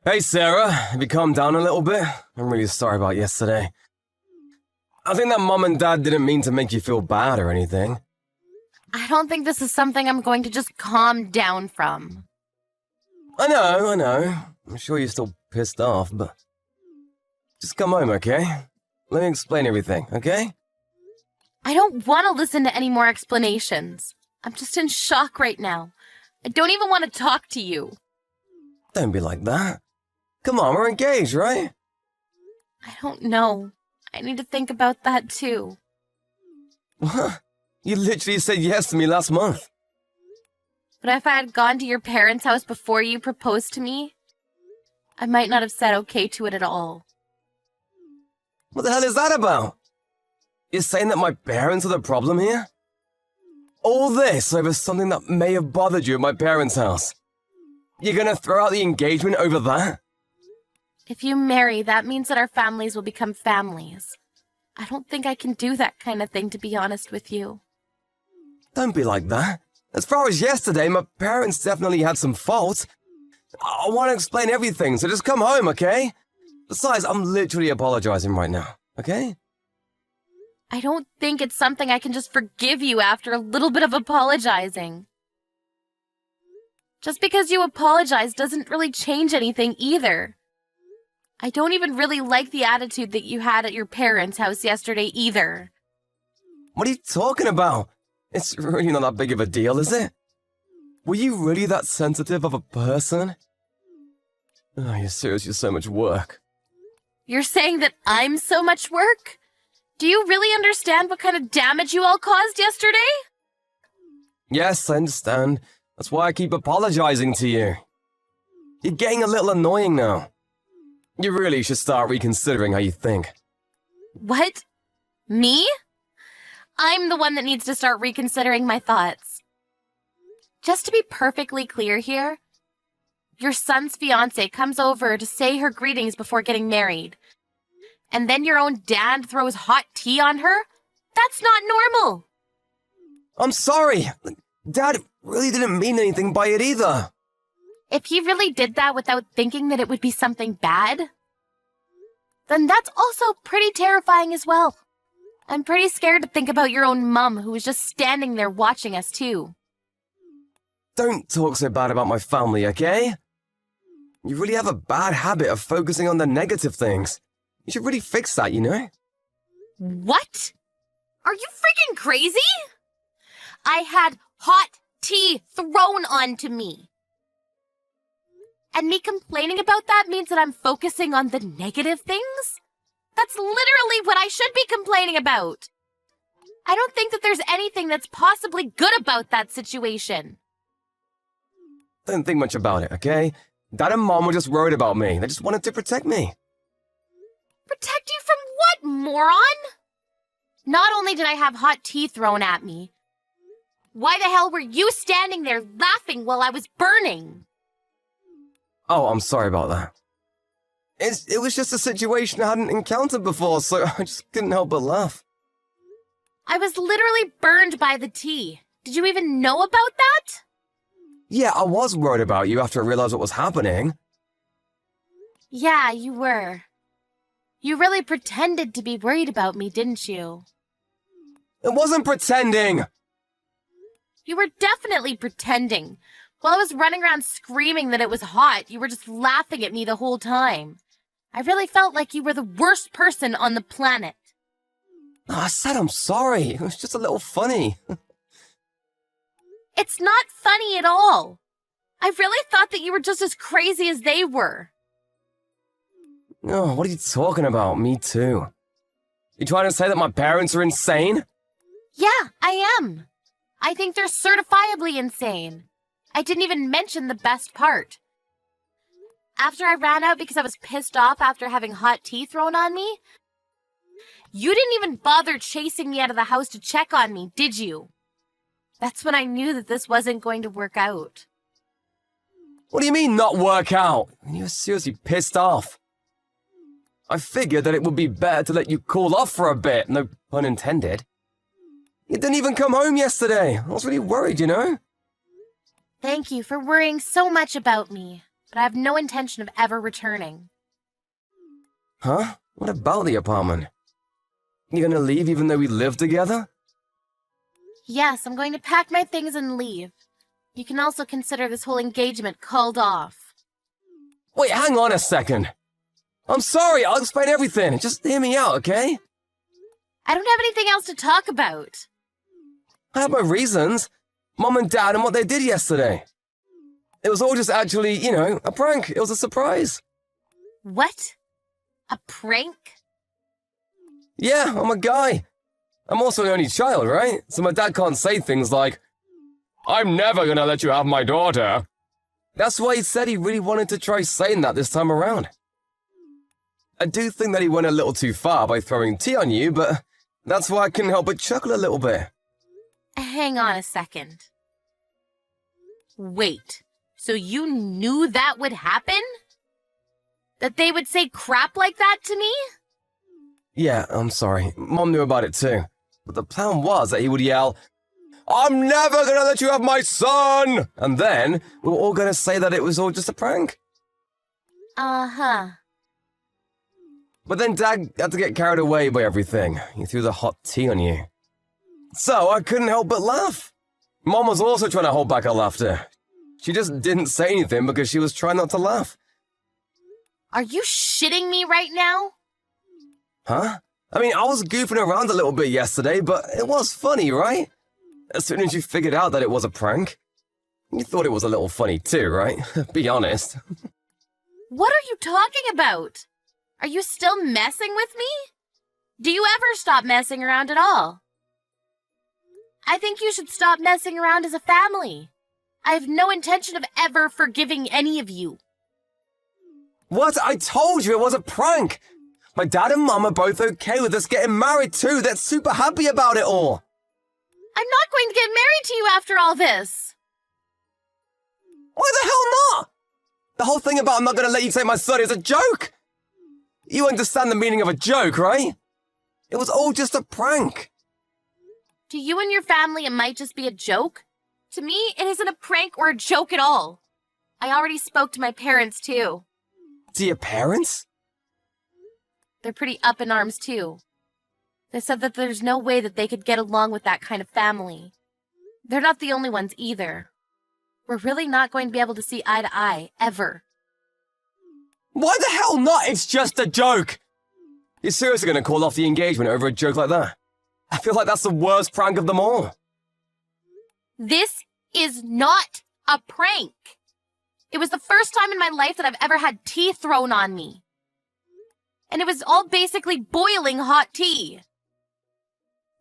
Hey Sarah, have you calmed down a little bit? I'm really sorry about yesterday. I think that Mom and Dad didn't mean to make you feel bad or anything. I don't think this is something I'm going to just calm down from. I know. I'm sure you're still pissed off, but... Just come home, okay? Let me explain everything, okay? I don't want to listen to any more explanations. I'm just in shock right now. I don't even want to talk to you. Don't be like that. Come on, we're engaged, right? I don't know. I need to think about that too. What? You literally said yes to me last month. But if I had gone to your parents' house before you proposed to me, I might not have said okay to it at all. What the hell is that about? You're saying that my parents are the problem here? All this over something that may have bothered you at my parents' house. You're gonna throw out the engagement over that? If you marry, that means that our families will become families. I don't think I can do that kind of thing, to be honest with you. Don't be like that. As far as yesterday, my parents definitely had some faults. I want to explain everything, so just come home, okay? Besides, I'm literally apologizing right now, okay? I don't think it's something I can just forgive you after a little bit of apologizing. Just because you apologize doesn't really change anything either. I don't even really like the attitude that you had at your parents' house yesterday either. What are you talking about? It's really not that big of a deal, is it? Were you really that sensitive of a person? Oh, you're seriously so much work. You're saying that I'm so much work? Do you really understand what kind of damage you all caused yesterday? Yes, I understand. That's why I keep apologizing to you. You're getting a little annoying now. You really should start reconsidering how you think. What? Me? I'm the one that needs to start reconsidering my thoughts. Just to be perfectly clear here, your son's fiancé comes over to say her greetings before getting married. And then your own dad throws hot tea on her? That's not normal! I'm sorry! Dad really didn't mean anything by it either. If he really did that without thinking that it would be something bad, then that's also pretty terrifying as well. I'm pretty scared to think about your own mum who was just standing there watching us too. Don't talk so bad about my family, okay? You really have a bad habit of focusing on the negative things. You should really fix that, you know? What? Are you freaking crazy? I had hot tea thrown onto me. And me complaining about that means that I'm focusing on the negative things? That's literally what I should be complaining about. I don't think that there's anything that's possibly good about that situation. Don't think much about it, okay? Dad and Mom were just worried about me. They just wanted to protect me. Protect you from what, moron? Not only did I have hot tea thrown at me, why the hell were you standing there laughing while I was burning? Oh, I'm sorry about that. It was just a situation I hadn't encountered before, so I just couldn't help but laugh. I was literally burned by the tea. Did you even know about that? Yeah, I was worried about you after I realized what was happening. Yeah, you were. You really pretended to be worried about me, didn't you? It wasn't pretending! You were definitely pretending. While I was running around screaming that it was hot, you were just laughing at me the whole time. I really felt like you were the worst person on the planet. I said I'm sorry. It was just a little funny. It's not funny at all. I really thought that you were just as crazy as they were. Oh, what are you talking about? Me too. You trying to say that my parents are insane? Yeah, I am. I think they're certifiably insane. I didn't even mention the best part. After I ran out because I was pissed off after having hot tea thrown on me, you didn't even bother chasing me out of the house to check on me, did you? That's when I knew that this wasn't going to work out. What do you mean, not work out? You were seriously pissed off. I figured that it would be better to let you cool off for a bit, no pun intended. You didn't even come home yesterday. I was really worried, you know? Thank you for worrying so much about me. but I have no intention of ever returning. Huh? What about the apartment? You gonna leave even though we live together? Yes, I'm going to pack my things and leave. You can also consider this whole engagement called off. Wait, hang on a second. I'm sorry, I'll explain everything. Just hear me out, okay? I don't have anything else to talk about. I have my reasons. Mom and Dad and what they did yesterday. It was all just actually, a prank. It was a surprise. What? A prank? Yeah, I'm a guy. I'm also the only child, right? So my dad can't say things like, "I'm never gonna let you have my daughter." That's why he said he really wanted to try saying that this time around. I do think that he went a little too far by throwing tea on you, but that's why I couldn't help but chuckle a little bit. Hang on a second. Wait, so you knew that would happen? That they would say crap like that to me? Yeah, I'm sorry. Mom knew about it too. But the plan was that he would yell, "I'm never gonna let you have my son!" And then we were all gonna say that it was all just a prank. Uh-huh. But then Dad had to get carried away by everything. He threw the hot tea on you. So I couldn't help but laugh. Mom was also trying to hold back her laughter. She just didn't say anything because she was trying not to laugh. Are you shitting me right now? Huh? I mean, I was goofing around a little bit yesterday, but it was funny, right? As soon as you figured out that it was a prank, you thought it was a little funny too, right? Be honest. What are you talking about? Are you still messing with me? Do you ever stop messing around at all? I think you should stop messing around as a family. I have no intention of ever forgiving any of you. What? I told you it was a prank! My dad and mom are both okay with us getting married too. They're super happy about it all. I'm not going to get married to you after all this. Why the hell not? The whole thing about I'm not going to let you take my son is a joke. You understand the meaning of a joke, right? It was all just a prank. To you and your family, it might just be a joke. To me, it isn't a prank or a joke at all. I already spoke to my parents, too. To your parents? They're pretty up in arms, too. They said that there's no way that they could get along with that kind of family. They're not the only ones, either. We're really not going to be able to see eye to eye, ever. Why the hell not? It's just a joke. You're seriously going to call off the engagement over a joke like that? I feel like that's the worst prank of them all. This is not a prank. It was the first time in my life that I've ever had tea thrown on me. And it was all basically boiling hot tea.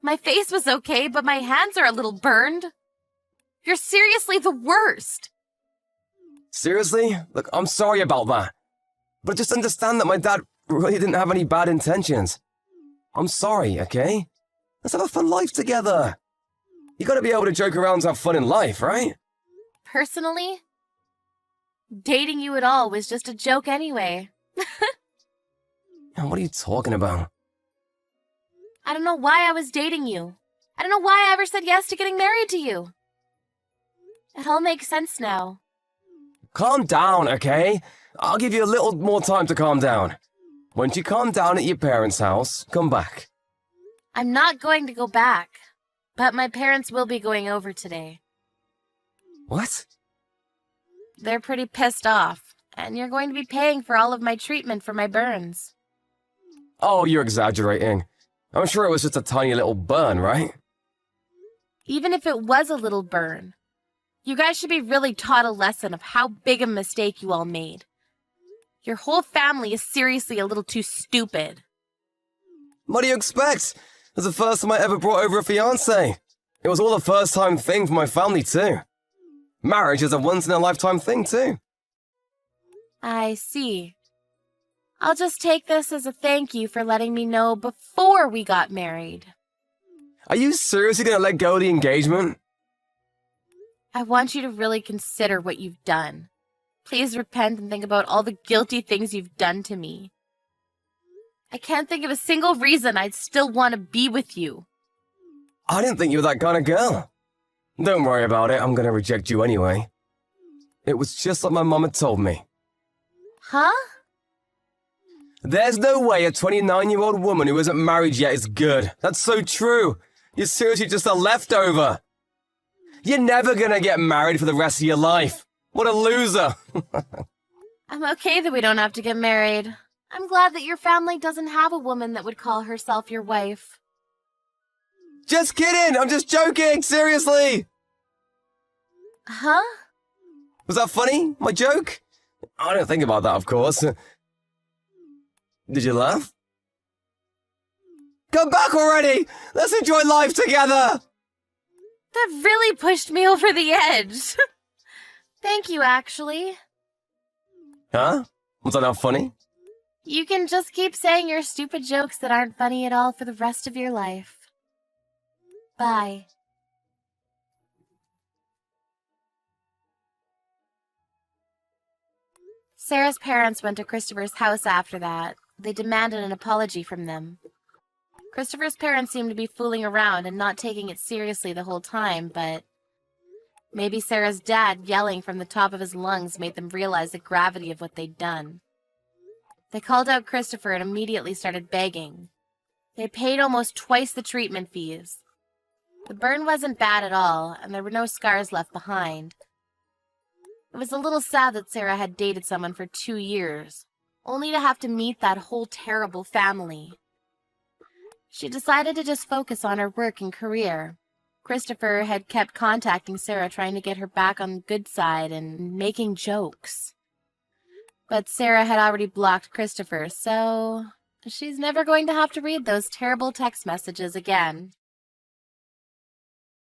My face was okay, but my hands are a little burned. You're seriously the worst. Seriously? Look, I'm sorry about that. But just understand that my dad really didn't have any bad intentions. I'm sorry, okay? Let's have a fun life together. You gotta be able to joke around to have fun in life, right? Personally, dating you at all was just a joke anyway. What are you talking about? I don't know why I was dating you. I don't know why I ever said yes to getting married to you. It all makes sense now. Calm down, okay? I'll give you a little more time to calm down. Once you calm down at your parents' house, come back. I'm not going to go back, but my parents will be going over today. What? They're pretty pissed off, and you're going to be paying for all of my treatment for my burns. Oh, you're exaggerating. I'm sure it was just a tiny little burn, right? Even if it was a little burn, you guys should be really taught a lesson of how big a mistake you all made. Your whole family is seriously a little too stupid. What do you expect? It was the first time I ever brought over a fiancé. It was all a first-time thing for my family, too. Marriage is a once-in-a-lifetime thing, too. I see. I'll just take this as a thank you for letting me know before we got married. Are you seriously gonna let go of the engagement? I want you to really consider what you've done. Please repent and think about all the guilty things you've done to me. I can't think of a single reason I'd still want to be with you. I didn't think you were that kind of girl. Don't worry about it, I'm gonna reject you anyway. It was just like my mom had told me. Huh? There's no way a 29-year-old woman who isn't married yet is good. That's so true. You're seriously just a leftover. You're never gonna get married for the rest of your life. What a loser. I'm okay that we don't have to get married. I'm glad that your family doesn't have a woman that would call herself your wife. Just kidding. I'm just joking. Seriously. Huh? Was that funny? My joke? I don't think about that, of course. Did you laugh? Come back already! Let's enjoy life together! That really pushed me over the edge. Thank you, actually. Huh? Was that not funny? You can just keep saying your stupid jokes that aren't funny at all for the rest of your life. Bye. Sarah's parents went to Christopher's house after that. They demanded an apology from them. Christopher's parents seemed to be fooling around and not taking it seriously the whole time, but maybe Sarah's dad yelling from the top of his lungs made them realize the gravity of what they'd done. They called out Christopher and immediately started begging. They paid almost twice the treatment fees. The burn wasn't bad at all, and there were no scars left behind. It was a little sad that Sarah had dated someone for 2 years, only to have to meet that whole terrible family. She decided to just focus on her work and career. Christopher had kept contacting Sarah, trying to get her back on the good side and making jokes. But Sarah had already blocked Christopher, so she's never going to have to read those terrible text messages again.